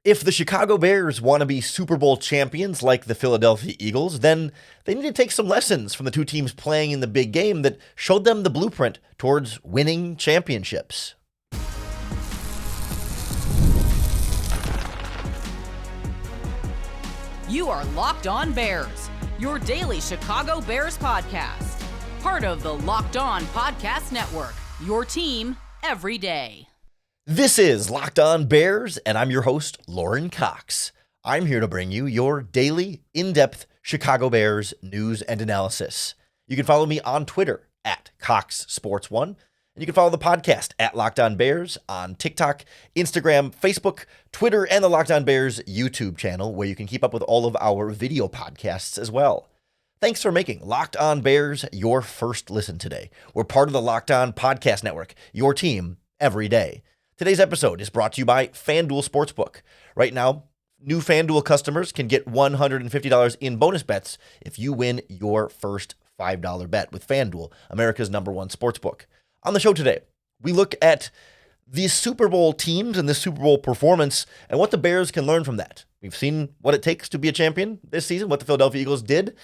If the Chicago Bears want to be Super Bowl champions like the Philadelphia Eagles, then they need to take some lessons from the two teams playing in the big game that showed them the blueprint towards winning championships. You are Locked On Bears, your daily Chicago Bears podcast. Part of the Locked On Podcast Network, your team every day. This is Locked On Bears, and I'm your host, Lauren Cox. I'm here to bring you your daily, in-depth Chicago Bears news and analysis. You can follow me on Twitter at CoxSports1, and you can follow the podcast at Locked On Bears on TikTok, Instagram, Facebook, Twitter, and the Locked On Bears YouTube channel, where you can keep up with all of our video podcasts as well. Thanks for making Locked On Bears your first listen today. We're part of the Locked On Podcast Network, your team every day. Today's episode is brought to you by FanDuel Sportsbook. Right now, new FanDuel customers can get $150 in bonus bets if you win your first $5 bet with FanDuel, America's #1 sportsbook. On the show today, we look at the Super Bowl teams and the Super Bowl performance and what the Bears can learn from that. We've seen what it takes to be a champion this season, what the Philadelphia Eagles did,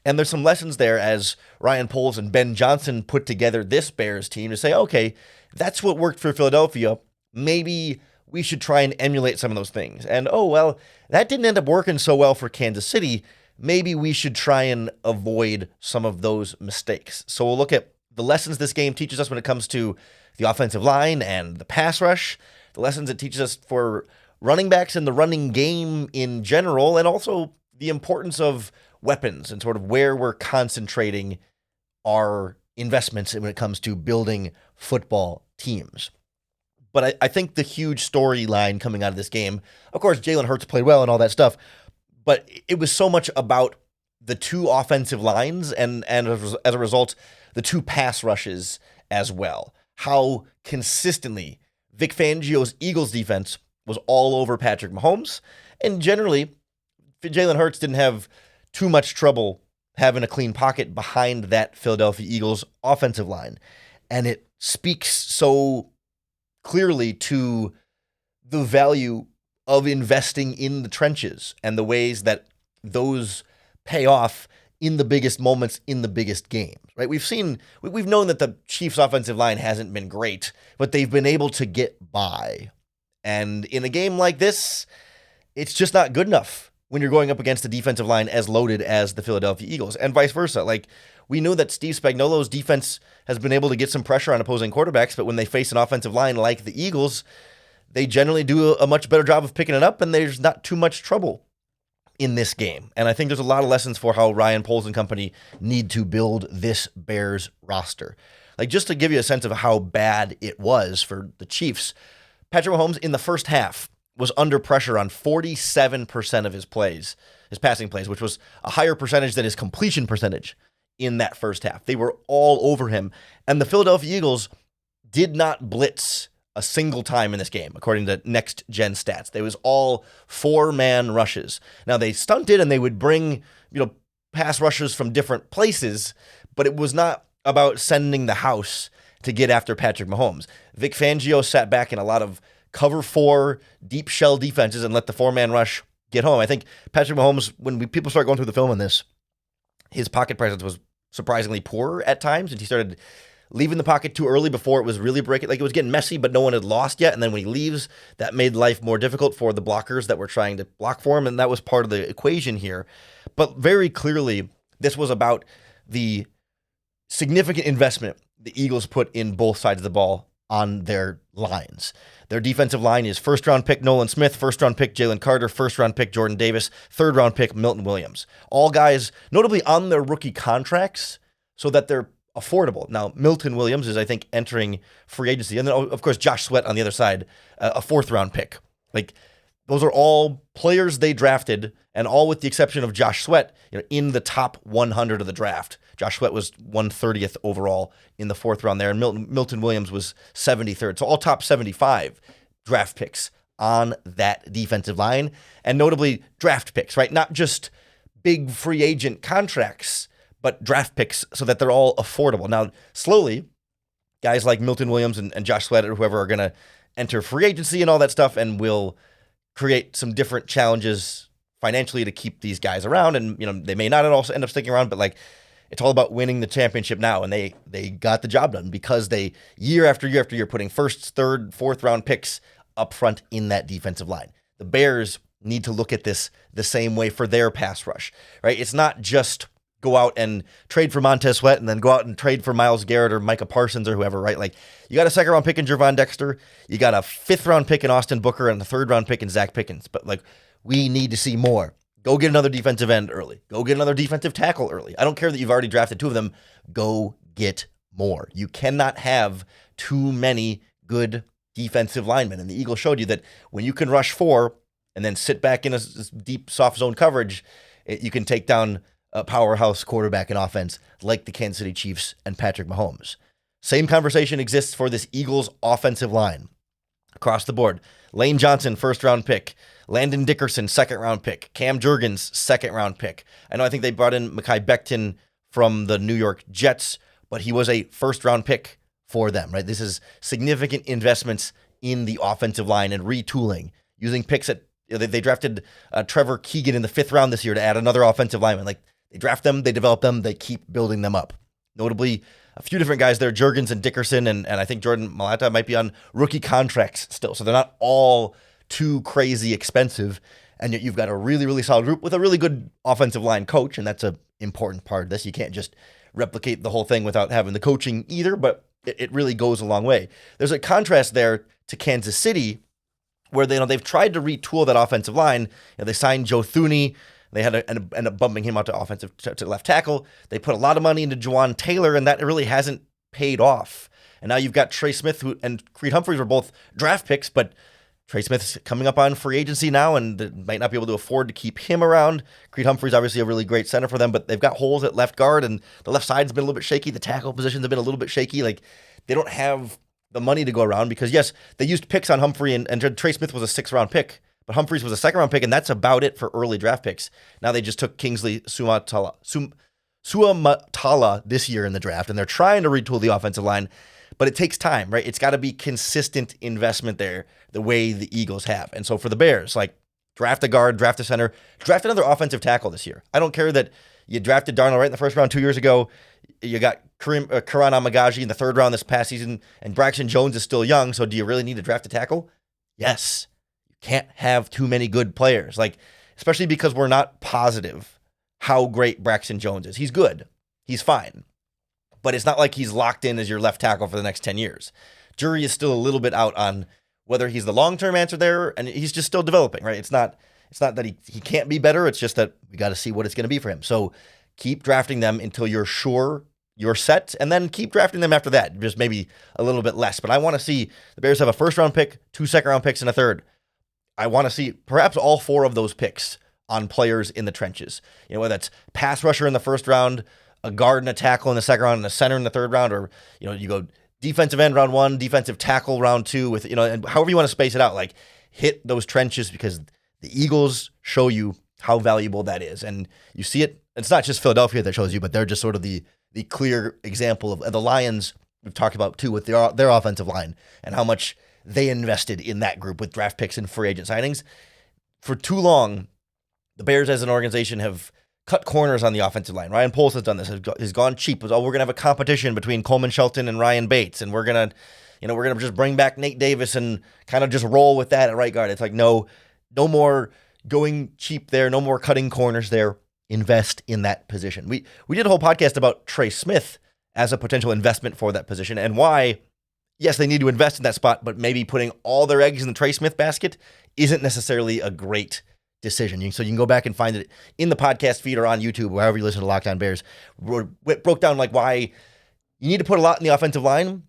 and there's some lessons there as Ryan Poles and Ben Johnson put together this Bears team to say, okay, that's what worked for Philadelphia. Maybe we should try and emulate some of those things. And, oh, well, that didn't end up working so well for Kansas City. Maybe we should try and avoid some of those mistakes. So we'll look at the lessons this game teaches us when it comes to the offensive line and the pass rush, the lessons it teaches us for running backs and the running game in general, and also the importance of weapons and sort of where we're concentrating our investments when it comes to building football teams. But I think the huge storyline coming out of this game, of course, Jalen Hurts played well and all that stuff, but it was so much about the two offensive lines and as a result, the two pass rushes as well. How consistently Vic Fangio's Eagles defense was all over Patrick Mahomes, and generally, Jalen Hurts didn't have too much trouble having a clean pocket behind that Philadelphia Eagles offensive line. And it speaks so clearly to the value of investing in the trenches and the ways that those pay off in the biggest moments, in the biggest games, right? We've known that the Chiefs' offensive line hasn't been great, but they've been able to get by. And in a game like this, it's just not good enough when you're going up against a defensive line as loaded as the Philadelphia Eagles, and vice versa. Like, we know that Steve Spagnuolo's defense has been able to get some pressure on opposing quarterbacks, but when they face an offensive line like the Eagles, they generally do a much better job of picking it up, and there's not too much trouble in this game. And I think there's a lot of lessons for how Ryan Poles and company need to build this Bears roster. Like, just to give you a sense of how bad it was for the Chiefs, Patrick Mahomes in the first half was under pressure on 47% of his passing plays, which was a higher percentage than his completion percentage in that first half. They were all over him. And the Philadelphia Eagles did not blitz a single time in this game, according to Next Gen Stats. They was all 4-man rushes. Now, they stunted and they would bring, pass rushers from different places, but it was not about sending the house to get after Patrick Mahomes. Vic Fangio sat back in a lot of cover 4 deep shell defenses and let the 4-man rush get home. I think Patrick Mahomes, when people start going through the film on this, his pocket presence was surprisingly poor at times, and he started leaving the pocket too early before it was really breaking. Like, it was getting messy, but no one had lost yet. And then when he leaves, that made life more difficult for the blockers that were trying to block for him. And that was part of the equation here. But very clearly, this was about the significant investment the Eagles put in both sides of the ball on their lines. Their defensive line is first-round pick Nolan Smith, first-round pick Jalen Carter, first-round pick Jordan Davis, third-round pick Milton Williams. All guys notably on their rookie contracts so that they're affordable. Now, Milton Williams is, I think, entering free agency. And then, of course, Josh Sweat on the other side, a fourth-round pick. Like, those are all players they drafted, and all with the exception of Josh Sweat, in the top 100 of the draft. Josh Sweat was 130th overall in the fourth round there, and Milton Williams was 73rd. So all top 75 draft picks on that defensive line, and notably draft picks, right? Not just big free agent contracts, but draft picks so that they're all affordable. Now, slowly, guys like Milton Williams and Josh Sweat or whoever are going to enter free agency and all that stuff and will create some different challenges financially to keep these guys around. And, they may not also end up sticking around, but like, it's all about winning the championship now. And they got the job done because they, year after year after year, putting first, third, fourth round picks up front in that defensive line. The Bears need to look at this the same way for their pass rush, right? It's not just go out and trade for Montez Sweat and then go out and trade for Myles Garrett or Micah Parsons or whoever, right? Like, you got a second round pick in Gervon Dexter, you got a fifth round pick in Austin Booker, and a third round pick in Zach Pickens. But like, we need to see more. Go get another defensive end early. Go get another defensive tackle early. I don't care that you've already drafted two of them. Go get more. You cannot have too many good defensive linemen. And the Eagles showed you that when you can rush four and then sit back in a deep soft zone coverage, you can take down a powerhouse quarterback in offense like the Kansas City Chiefs and Patrick Mahomes. Same conversation exists for this Eagles offensive line across the board. Lane Johnson, first round pick. Landon Dickerson, second round pick. Cam Jurgens, second round pick. I think they brought in Mekhi Becton from the New York Jets, but he was a first round pick for them, right? This is significant investments in the offensive line and retooling, using picks at, they drafted Trevor Keegan in the fifth round this year to add another offensive lineman. Like, they draft them, they develop them, they keep building them up. Notably, a few different guys there, Jurgens and Dickerson, and I think Jordan Mailata might be on rookie contracts still. So they're not all too crazy expensive, and yet you've got a really, really solid group with a really good offensive line coach, and that's an important part of this. You can't just replicate the whole thing without having the coaching either, but it really goes a long way. There's a contrast there to Kansas City, where they've tried to retool that offensive line. They signed Joe Thuney. They had to end up bumping him out to left tackle. They put a lot of money into Juwan Taylor, and that really hasn't paid off. And now you've got Trey Smith and Creed Humphreys were both draft picks, but Trey Smith's coming up on free agency now, and they might not be able to afford to keep him around. Creed Humphreys, obviously a really great center for them, but they've got holes at left guard, and the left side's been a little bit shaky. The tackle positions have been a little bit shaky. Like, they don't have the money to go around because, yes, they used picks on Humphrey, and Trey Smith was a sixth-round pick, but Humphreys was a second-round pick, and that's about it for early draft picks. Now they just took Kingsley Suamataala this year in the draft, and they're trying to retool the offensive line. But it takes time, right? It's got to be consistent investment there, the way the Eagles have. And so for the Bears, like, draft a guard, draft a center, draft another offensive tackle this year. I don't care that you drafted Darnold right in the first round 2 years ago. You got Karan Amagaji in the third round this past season, and Braxton Jones is still young, so do you really need to draft a tackle? Yes. You can't have too many good players, like, especially because we're not positive how great Braxton Jones is. He's good. He's fine. But it's not like he's locked in as your left tackle for the next 10 years. Jury is still a little bit out on whether he's the long-term answer there, and he's just still developing, right? It's not that he can't be better. It's just that we got to see what it's going to be for him. So keep drafting them until you're sure you're set, and then keep drafting them after that, just maybe a little bit less. But I want to see the Bears have a first-round pick, 2 second-round picks, and a third. I want to see perhaps all 4 of those picks on players in the trenches. Whether that's pass rusher in the first round, a guard and a tackle in the second round, and a center in the third round, or you go defensive end round 1, defensive tackle round 2, with and however you want to space it out, like, hit those trenches, because the Eagles show you how valuable that is, and you see it. It's not just Philadelphia that shows you, but they're just sort of the clear example of the Lions. We've talked about too with their offensive line and how much they invested in that group with draft picks and free agent signings. For too long, the Bears as an organization have cut corners on the offensive line. Ryan Poles has done this. Has gone cheap. We're going to have a competition between Coleman Shelton and Ryan Bates, and we're going to just bring back Nate Davis and kind of just roll with that at right guard. It's like, no more going cheap there. No more cutting corners there. Invest in that position. We did a whole podcast about Trey Smith as a potential investment for that position, and why, yes, they need to invest in that spot, but maybe putting all their eggs in the Trey Smith basket isn't necessarily a great decision. So you can go back and find it in the podcast feed or on YouTube, wherever you listen to Locked On Bears. Broke down like why you need to put a lot in the offensive line.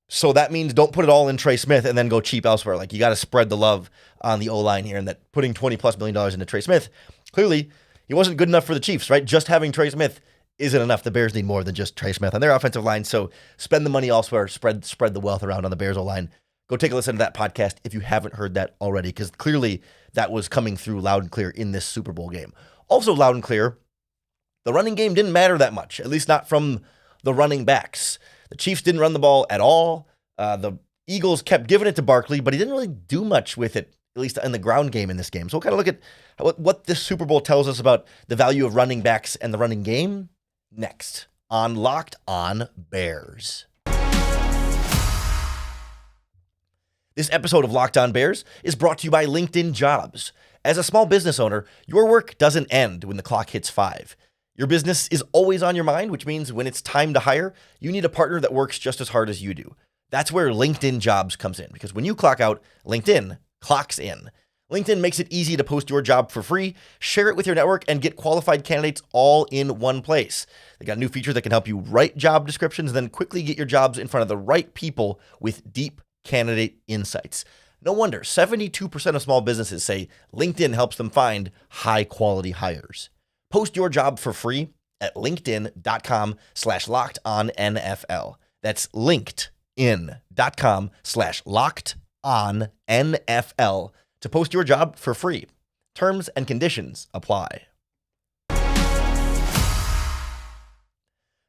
So that means don't put it all in Trey Smith and then go cheap elsewhere. Like, you got to spread the love on the O-line here, and that putting $20+ million into Trey Smith, clearly he wasn't good enough for the Chiefs, right? Just having Trey Smith isn't enough. The Bears need more than just Trey Smith on their offensive line. So spend the money elsewhere, spread the wealth around on the Bears O-line. Go take a listen to that podcast if you haven't heard that already, because clearly that was coming through loud and clear in this Super Bowl game. Also loud and clear, the running game didn't matter that much, at least not from the running backs. The Chiefs didn't run the ball at all. The Eagles kept giving it to Barkley, but he didn't really do much with it at least in the ground game in this game. So we'll kind of look at what this Super Bowl tells us about the value of running backs and the running game next on Locked On Bears. This episode of Locked On Bears is brought to you by LinkedIn Jobs. As a small business owner, your work doesn't end when the clock hits 5. Your business is always on your mind, which means when it's time to hire, you need a partner that works just as hard as you do. That's where LinkedIn Jobs comes in, because when you clock out, LinkedIn clocks in. LinkedIn makes it easy to post your job for free, share it with your network, and get qualified candidates all in one place. They got a new feature that can help you write job descriptions and then quickly get your jobs in front of the right people with deep candidate insights. No wonder 72% of small businesses say LinkedIn helps them find high-quality hires. Post your job for free at linkedin.com/lockedonnfl. That's linkedin.com/lockedonnfl to post your job for free. Terms and conditions apply.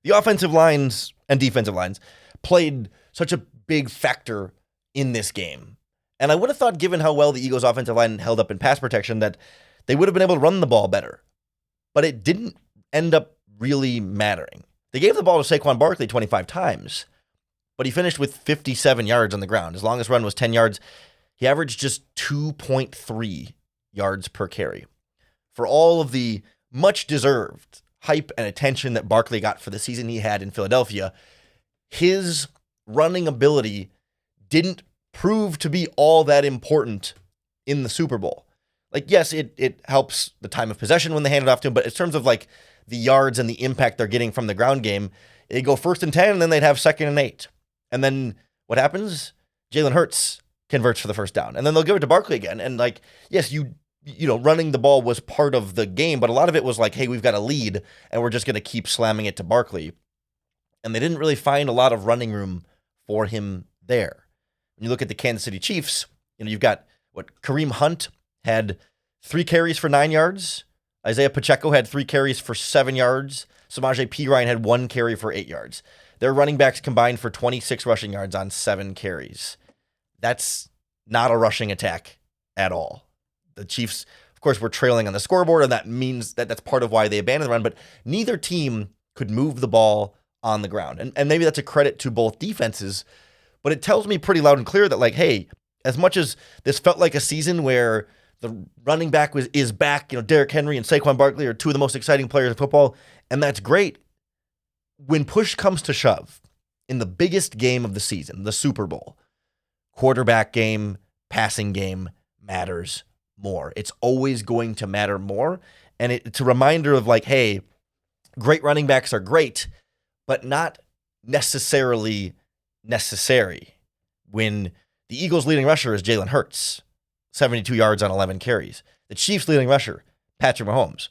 The offensive lines and defensive lines played such a big factor in this game. And I would have thought, given how well the Eagles' offensive line held up in pass protection, that they would have been able to run the ball better. But it didn't end up really mattering. They gave the ball to Saquon Barkley 25 times, but he finished with 57 yards on the ground. His longest run was 10 yards. He averaged just 2.3 yards per carry. For all of the much-deserved hype and attention that Barkley got for the season he had in Philadelphia, his running ability didn't prove to be all that important in the Super Bowl. Like, yes, it helps the time of possession when they hand it off to him, but in terms of like the yards and the impact they're getting from the ground game, they go 1st and 10, and then they'd have 2nd and 8. And then what happens? Jalen Hurts converts for the first down, and then they'll give it to Barkley again. And like, yes, you know, running the ball was part of the game, but a lot of it was like, hey, we've got a lead, and we're just going to keep slamming it to Barkley. And they didn't really find a lot of running room for him there. When you look at the Kansas City Chiefs, you know, you've got Kareem Hunt had 3 carries for 9 yards. Isaiah Pacheco had 3 carries for 7 yards. Samaje Perine had 1 carry for 8 yards. Their running backs combined for 26 rushing yards on 7 carries. That's not a rushing attack at all. The Chiefs, of course, were trailing on the scoreboard, and that means that that's part of why they abandoned the run, but neither team could move the ball on the ground. And maybe that's a credit to both defenses, but it tells me pretty loud and clear that, like, hey, as much as this felt like a season where the running back is back, you know, Derrick Henry and Saquon Barkley are 2 of the most exciting players in football, and that's great. When push comes to shove, in the biggest game of the season, the Super Bowl, quarterback game, passing game matters more. It's always going to matter more, and it's a reminder of like, hey, great running backs are great, but not necessarily necessary. When the Eagles' leading rusher is Jalen Hurts, 72 yards on 11 carries. The Chiefs' leading rusher, Patrick Mahomes,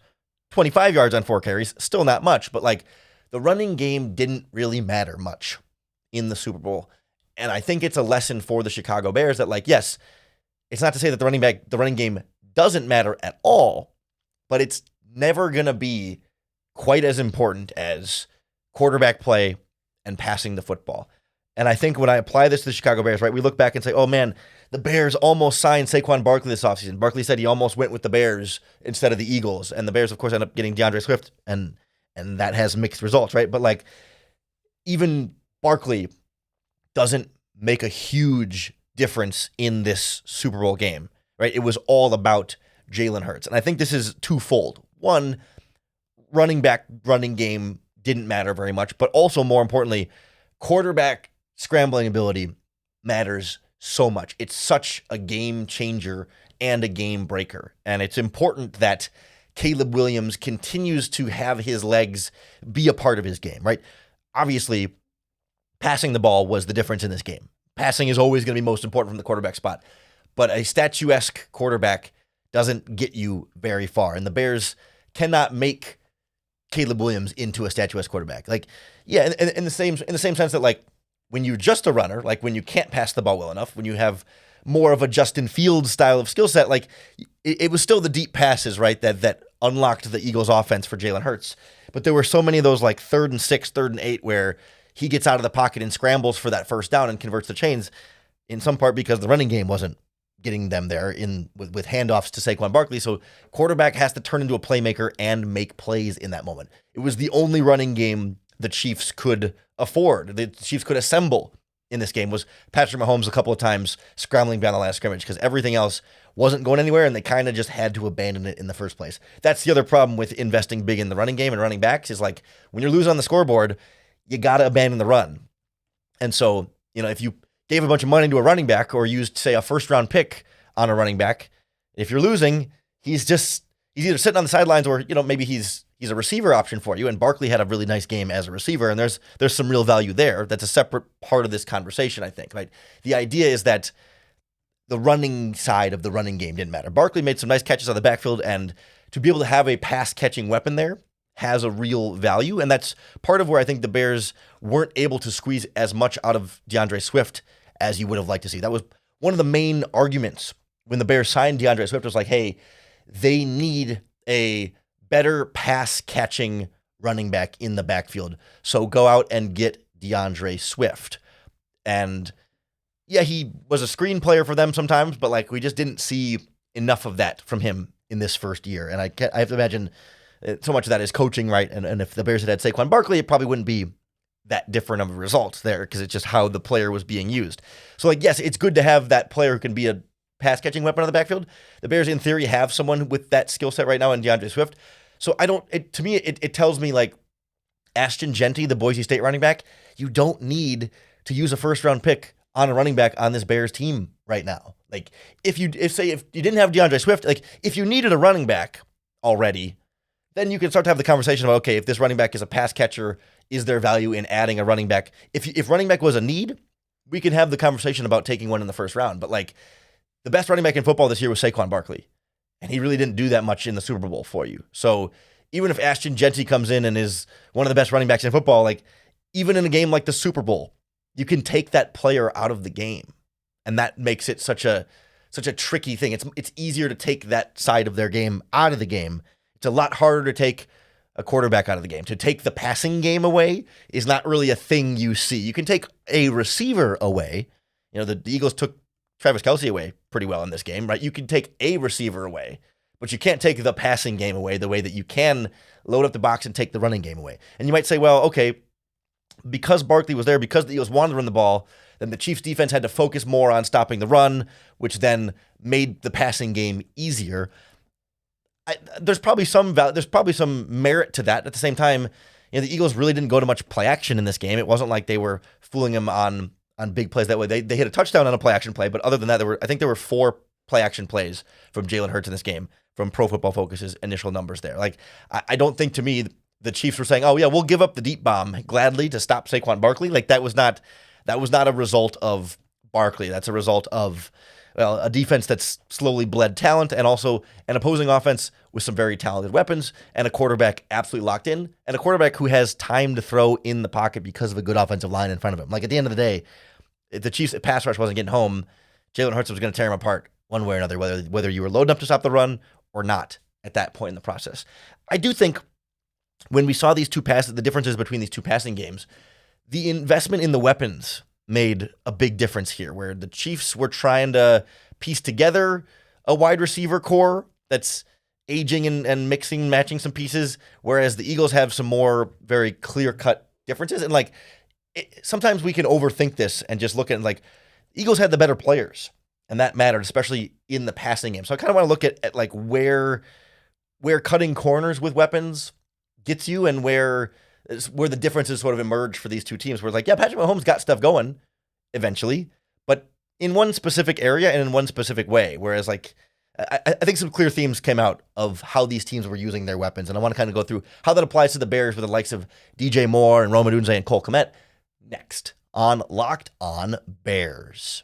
25 yards on 4 carries, still not much, but like the running game didn't really matter much in the Super Bowl. And I think it's a lesson for the Chicago Bears that, like, yes, it's not to say that the running game doesn't matter at all, but it's never going to be quite as important as quarterback play and passing the football. And I think when I apply this to the Chicago Bears, right, we look back and say, oh man, the Bears almost signed Saquon Barkley this offseason. Barkley said he almost went with the Bears instead of the Eagles. And the Bears, of course, end up getting DeAndre Swift, and that has mixed results, right? But like, even Barkley doesn't make a huge difference in this Super Bowl game, right? It was all about Jalen Hurts. And I think this is twofold. One, running game didn't matter very much, but also more importantly, quarterback scrambling ability matters so much. It's such a game changer and a game breaker. And it's important that Caleb Williams continues to have his legs be a part of his game, right? Obviously, passing the ball was the difference in this game. Passing is always going to be most important from the quarterback spot. But a statuesque quarterback doesn't get you very far. And the Bears cannot make Caleb Williams into a statuesque quarterback. Like, yeah, in the same sense that, like, when you're just a runner, like when you can't pass the ball well enough, when you have more of a Justin Fields style of skill set, like it was still the deep passes, right, that unlocked the Eagles offense for Jalen Hurts. But there were so many of those like 3rd and 6, 3rd and 8 where he gets out of the pocket and scrambles for that first down and converts the chains, in some part because the running game wasn't getting them there with handoffs to Saquon Barkley. So quarterback has to turn into a playmaker and make plays in that moment. It was the only running game the Chiefs could afford. The Chiefs could assemble in this game was Patrick Mahomes a couple of times scrambling down the line of scrimmage because everything else wasn't going anywhere and they kind of just had to abandon it in the first place. That's the other problem with investing big in the running game and running backs is like when you're losing on the scoreboard, you got to abandon the run. And so, if you gave a bunch of money to a running back or used, say, a first-round pick on a running back, if you're losing, he's either sitting on the sidelines or, maybe he's a receiver option for you. And Barkley had a really nice game as a receiver, and there's some real value there. That's a separate part of this conversation, I think. Right? The idea is that the running side of the running game didn't matter. Barkley made some nice catches on the backfield, and to be able to have a pass-catching weapon there has a real value, and that's part of where I think the Bears weren't able to squeeze as much out of DeAndre Swift as you would have liked to see. That was one of the main arguments when the Bears signed DeAndre Swift was like, hey, they need a better pass-catching running back in the backfield, so go out and get DeAndre Swift. And yeah, he was a screen player for them sometimes, but like we just didn't see enough of that from him in this first year. And I have to imagine so much of that is coaching, right? And if the Bears had Saquon Barkley, it probably wouldn't be that different of a result there because it's just how the player was being used. So, like, yes, it's good to have that player who can be a pass-catching weapon on the backfield. The Bears, in theory, have someone with that skill set right now in DeAndre Swift. So, to me, it tells me, like, Ashton Jeanty, the Boise State running back, you don't need to use a first-round pick on a running back on this Bears team right now. Like, if you didn't have DeAndre Swift, like, if you needed a running back already, then you can start to have the conversation about, okay, if this running back is a pass catcher, is there value in adding a running back? If running back was a need, we can have the conversation about taking one in the first round. But like the best running back in football this year was Saquon Barkley, and he really didn't do that much in the Super Bowl for you. So even if Ashton Jeanty comes in and is one of the best running backs in football, like even in a game like the Super Bowl, you can take that player out of the game, and that makes it such a tricky thing. It's easier to take that side of their game out of the game. It's a lot harder to take a quarterback out of the game. To take the passing game away is not really a thing you see. You can take a receiver away. The Eagles took Travis Kelce away pretty well in this game, right? You can take a receiver away, but you can't take the passing game away the way that you can load up the box and take the running game away. And you might say, well, okay, because Barkley was there, because the Eagles wanted to run the ball, then the Chiefs defense had to focus more on stopping the run, which then made the passing game easier. There's probably some merit to that. At the same time, the Eagles really didn't go to much play action in this game. It wasn't like they were fooling him on big plays that way. They hit a touchdown on a play action play, but other than that, I think there were 4 play action plays from Jalen Hurts in this game from Pro Football Focus's initial numbers there. Like I don't think to me the Chiefs were saying, "Oh yeah, we'll give up the deep bomb gladly to stop Saquon Barkley." Like that was not a result of Barkley. That's a result of a defense that's slowly bled talent and also an opposing offense with some very talented weapons and a quarterback absolutely locked in and a quarterback who has time to throw in the pocket because of a good offensive line in front of him. Like at the end of the day, if the Chiefs pass rush wasn't getting home, Jalen Hurts was going to tear him apart one way or another, whether you were loading up to stop the run or not at that point in the process. I do think when we saw these two passes, the differences between these two passing games, the investment in the weapons made a big difference here, where the Chiefs were trying to piece together a wide receiver core that's aging and mixing, matching some pieces, whereas the Eagles have some more very clear-cut differences. And sometimes we can overthink this and just look at Eagles had the better players, and that mattered, especially in the passing game. So I kind of want to look at where cutting corners with weapons gets you and where the differences sort of emerge for these two teams. Where it's Patrick Mahomes got stuff going eventually, but in one specific area and in one specific way. Whereas I think some clear themes came out of how these teams were using their weapons, and I want to kind of go through how that applies to the Bears with the likes of DJ Moore and Rome Odunze and Cole Kmet next on Locked On Bears.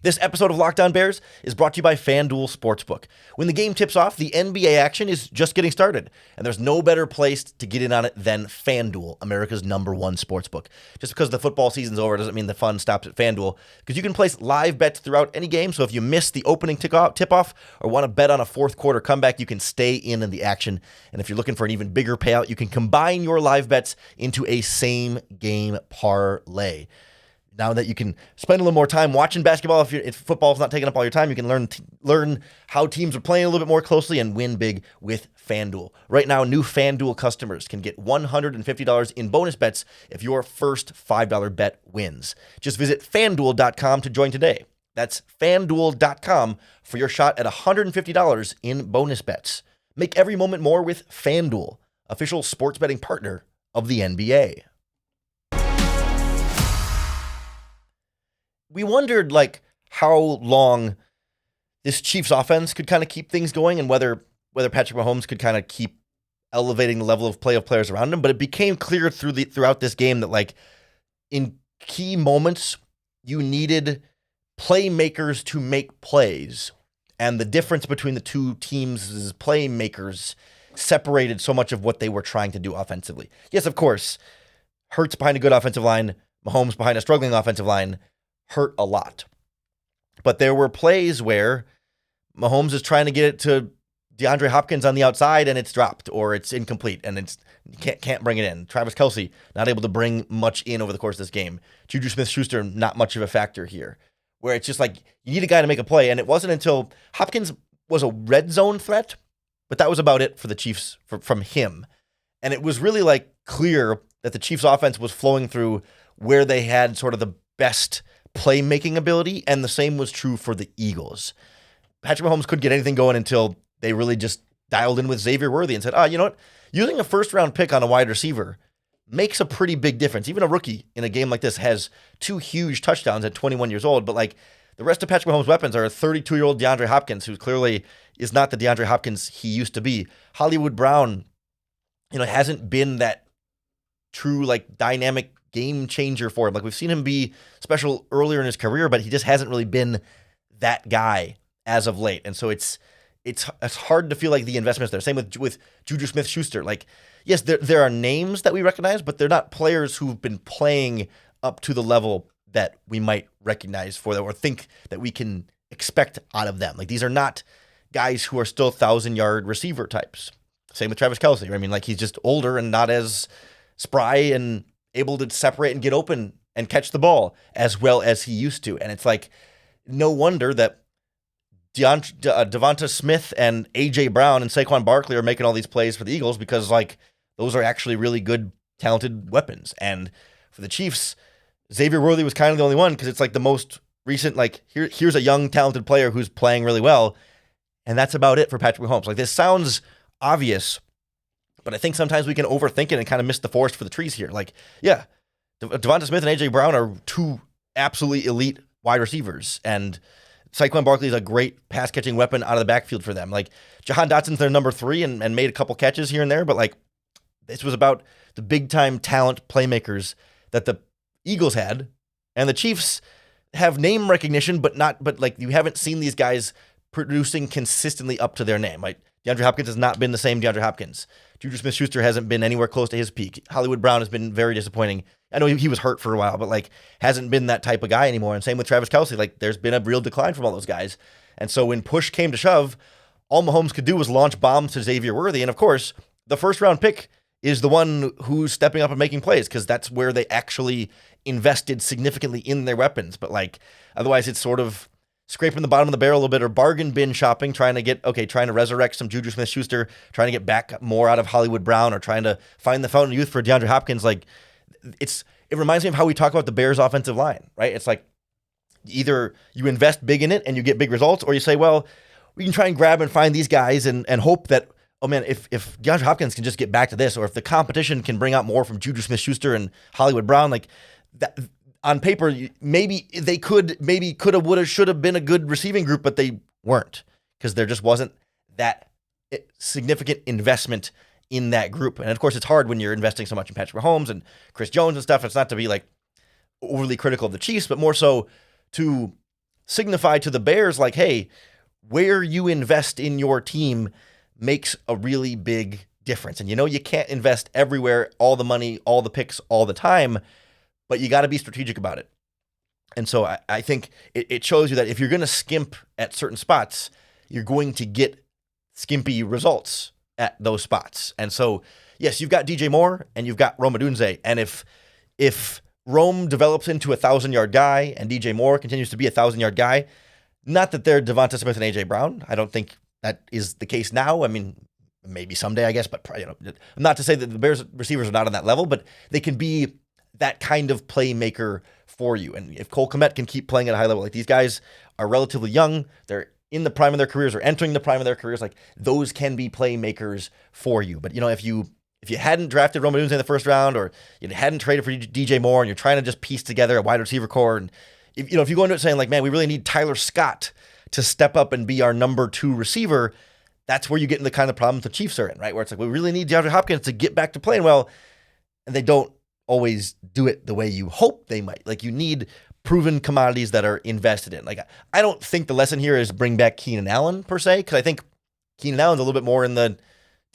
This episode of Locked On Bears is brought to you by FanDuel Sportsbook. When the game tips off, the NBA action is just getting started, and there's no better place to get in on it than FanDuel, America's #1 sportsbook. Just because the football season's over doesn't mean the fun stops at FanDuel, because you can place live bets throughout any game, so if you miss the opening tip-off or want to bet on a fourth quarter comeback, you can stay in the action. And if you're looking for an even bigger payout, you can combine your live bets into a same-game parlay. Now that you can spend a little more time watching basketball, if football's not taking up all your time, you can learn how teams are playing a little bit more closely and win big with FanDuel. Right now, new FanDuel customers can get $150 in bonus bets if your first $5 bet wins. Just visit FanDuel.com to join today. That's FanDuel.com for your shot at $150 in bonus bets. Make every moment more with FanDuel, official sports betting partner of the NBA. We wondered how long this Chiefs offense could kind of keep things going and whether Patrick Mahomes could kind of keep elevating the level of play of players around him. But it became clear throughout this game that in key moments, you needed playmakers to make plays. And the difference between the two teams' playmakers separated so much of what they were trying to do offensively. Yes, of course, Hurts behind a good offensive line, Mahomes behind a struggling offensive line hurt a lot. But there were plays where Mahomes is trying to get it to DeAndre Hopkins on the outside and it's dropped or it's incomplete and it's can't bring it in. Travis Kelce not able to bring much in over the course of this game. Juju Smith-Schuster not much of a factor here. Where it's just you need a guy to make a play. And it wasn't until Hopkins was a red zone threat, but that was about it for the Chiefs from him. And it was really clear that the Chiefs offense was flowing through where they had sort of the best playmaking ability, and the same was true for the Eagles. Patrick Mahomes couldn't get anything going until they really just dialed in with Xavier Worthy and said, you know what? Using a first-round pick on a wide receiver makes a pretty big difference. Even a rookie in a game like this has 2 huge touchdowns at 21 years old, but the rest of Patrick Mahomes' weapons are a 32-year-old DeAndre Hopkins, who clearly is not the DeAndre Hopkins he used to be. Hollywood Brown, hasn't been that true, dynamic game changer for him. We've seen him be special earlier in his career, but he just hasn't really been that guy as of late. And so it's hard to feel like the investment's there. Same with Juju Smith-Schuster. Yes, there are names that we recognize, but they're not players who've been playing up to the level that we might recognize for them or think that we can expect out of them. These are not guys who are still 1,000-yard receiver types. Same with Travis Kelce. He's just older and not as spry and able to separate and get open and catch the ball as well as he used to. And it's no wonder that Devonta Smith and A.J. Brown and Saquon Barkley are making all these plays for the Eagles because, those are actually really good, talented weapons. And for the Chiefs, Xavier Worthy was kind of the only one because it's the most recent, here's a young, talented player who's playing really well. And that's about it for Patrick Mahomes. This sounds obvious, but I think sometimes we can overthink it and kind of miss the forest for the trees here. Devonta Smith and A.J. Brown are 2 absolutely elite wide receivers, and Saquon Barkley is a great pass-catching weapon out of the backfield for them. Jahan Dotson's their number 3 and made a couple catches here and there, but this was about the big-time talent playmakers that the Eagles had, and the Chiefs have name recognition, but you haven't seen these guys producing consistently up to their name. DeAndre Hopkins has not been the same DeAndre Hopkins. Juju Smith-Schuster hasn't been anywhere close to his peak. Hollywood Brown has been very disappointing. I know he was hurt for a while, but hasn't been that type of guy anymore. And same with Travis Kelce. There's been a real decline from all those guys. And so when push came to shove, all Mahomes could do was launch bombs to Xavier Worthy. And of course, the first-round pick is the one who's stepping up and making plays because that's where they actually invested significantly in their weapons. But otherwise it's sort of scraping the bottom of the barrel a little bit or bargain bin shopping, trying to resurrect some Juju Smith-Schuster, trying to get back more out of Hollywood Brown or trying to find the fountain of youth for DeAndre Hopkins. It reminds me of how we talk about the Bears offensive line, right? It's either you invest big in it and you get big results, or you say, well, we can try and grab and find these guys and hope that, oh man, if DeAndre Hopkins can just get back to this, or if the competition can bring out more from Juju Smith-Schuster and Hollywood Brown, that on paper, maybe they could have, would have, should have been a good receiving group, but they weren't because there just wasn't that significant investment in that group. And of course, it's hard when you're investing so much in Patrick Mahomes and Chris Jones and stuff. It's not to be overly critical of the Chiefs, but more so to signify to the Bears, hey, where you invest in your team makes a really big difference. And you can't invest everywhere, all the money, all the picks, all the time, but you got to be strategic about it. And so I think it shows you that if you're going to skimp at certain spots, you're going to get skimpy results at those spots. And so, yes, you've got DJ Moore and you've got Rome Odunze. And if Rome develops into a 1,000-yard guy and DJ Moore continues to be a 1,000-yard guy, not that they're Devonta Smith and A.J. Brown. I don't think that is the case now. I mean, maybe someday, I guess, but not to say that the Bears receivers are not on that level, but they can be that kind of playmaker for you. And if Cole Kmet can keep playing at a high level, like these guys are relatively young, they're in the prime of their careers or entering the prime of their careers, like those can be playmakers for you. But if you hadn't drafted Rome Odunze in the first round, or you hadn't traded for DJ Moore, and you're trying to just piece together a wide receiver core, and if you go into it saying like, man, we really need Tyler Scott to step up and be our number 2 receiver, that's where you get in the kind of problems the Chiefs are in, right? Where it's like, we really need DeAndre Hopkins to get back to playing well, and they don't always do it the way you hope they might. Like, you need proven commodities that are invested in. Like, I don't think the lesson here is bring back Keenan Allen per se, because I think Keenan Allen's a little bit more in the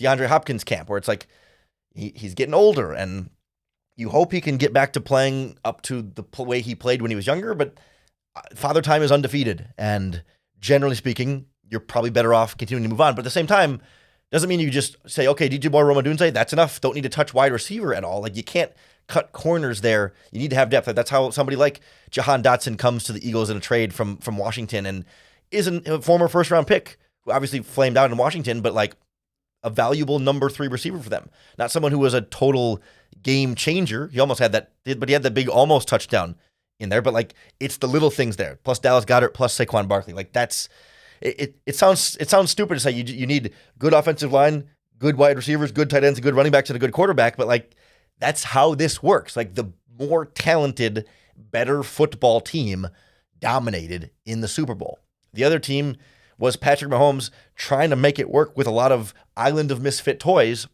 DeAndre Hopkins camp, where it's like he's getting older, and you hope he can get back to playing up to the way he played when he was younger, but Father Time is undefeated, and generally speaking, you're probably better off continuing to move on. But at the same time, doesn't mean you just say, okay, DJ Moore, Rome Odunze, that's enough. Don't need to touch wide receiver at all. Like, you can't cut corners there. You need to have depth. That's how somebody like Jahan Dotson comes to the Eagles in a trade from Washington and isn't a former first-round pick who obviously flamed out in Washington, but like a valuable number 3 receiver for them. Not someone who was a total game changer. He almost had that, but he had that big almost touchdown in there. But like, it's the little things there. Plus Dallas Goedert, plus Saquon Barkley. Like, that's it. Sounds stupid to say you need good offensive line, good wide receivers, good tight ends, good running backs, and a good quarterback. But like, that's how this works. Like, the more talented, better football team dominated in the Super Bowl. The other team was Patrick Mahomes trying to make it work with a lot of island of misfit toys,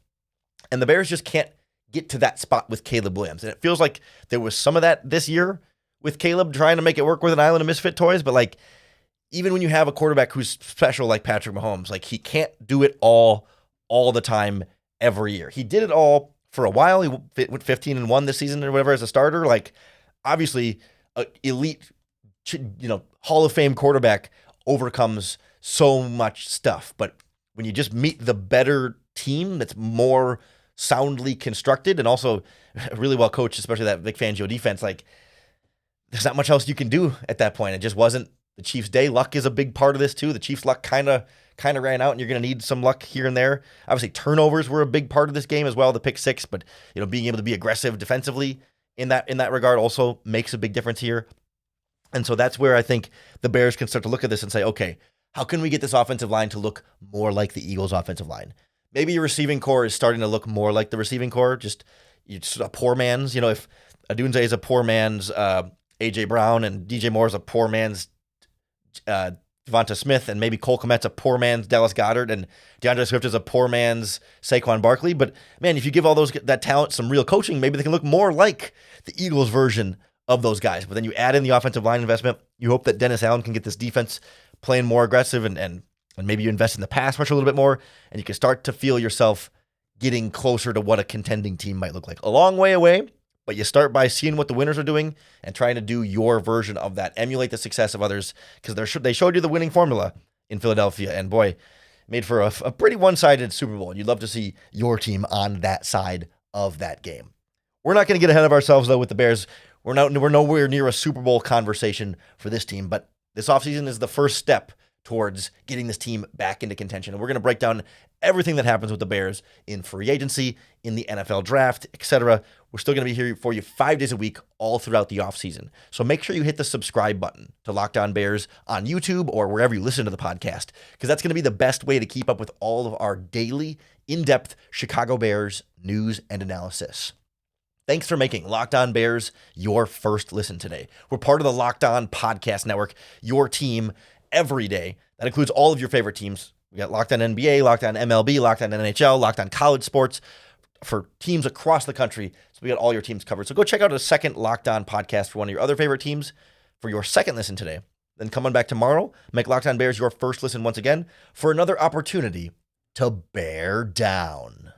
and the Bears just can't get to that spot with Caleb Williams. And it feels like there was some of that this year with Caleb trying to make it work with an island of misfit toys, but like, even when you have a quarterback who's special like Patrick Mahomes, like, he can't do it all the time every year. He did it all for a while. He went 15-1 this season or whatever as a starter. Like, obviously, an elite, Hall of Fame quarterback overcomes so much stuff. But when you just meet the better team that's more soundly constructed and also really well coached, especially that Vic Fangio defense, like, there's not much else you can do at that point. It just wasn't the Chiefs' day. Luck is a big part of this too. The Chiefs' luck kind of ran out, and you're going to need some luck here and there. Obviously, turnovers were a big part of this game as well, the pick 6, but being able to be aggressive defensively in that regard also makes a big difference here. And so that's where I think the Bears can start to look at this and say, okay, how can we get this offensive line to look more like the Eagles' offensive line? Maybe your receiving core is starting to look more like the receiving core, just a poor man's. If Odunze is a poor man's A.J. Brown and DJ Moore is a poor man's Devonta Smith, and maybe Cole Kmet's a poor man's Dallas Goedert, and DeAndre Swift is a poor man's Saquon Barkley. But man, if you give all that talent some real coaching, maybe they can look more like the Eagles version of those guys. But then you add in the offensive line investment. You hope that Dennis Allen can get this defense playing more aggressive, and maybe you invest in the pass rush a little bit more, and you can start to feel yourself getting closer to what a contending team might look like. A long way away, but you start by seeing what the winners are doing and trying to do your version of that. Emulate the success of others, because they showed you the winning formula in Philadelphia, and boy, made for a pretty one-sided Super Bowl. And you'd love to see your team on that side of that game. We're not going to get ahead of ourselves, though, with the Bears. We're nowhere near a Super Bowl conversation for this team, but this offseason is the first step towards getting this team back into contention. And we're going to break down everything that happens with the Bears in free agency, in the NFL draft, etc. We're still going to be here for you 5 days a week all throughout the offseason. So make sure you hit the subscribe button to Locked On Bears on YouTube or wherever you listen to the podcast, because that's going to be the best way to keep up with all of our daily, in-depth Chicago Bears news and analysis. Thanks for making Locked On Bears your first listen today. We're part of the Locked On Podcast Network, your team every day. That includes all of your favorite teams. We got Locked On NBA, Locked On MLB, Locked On NHL, Locked On College Sports for teams across the country. So we got all your teams covered. So go check out a second Locked On podcast for one of your other favorite teams for your second listen today. Then come on back tomorrow, make Locked On Bears your first listen once again for another opportunity to bear down.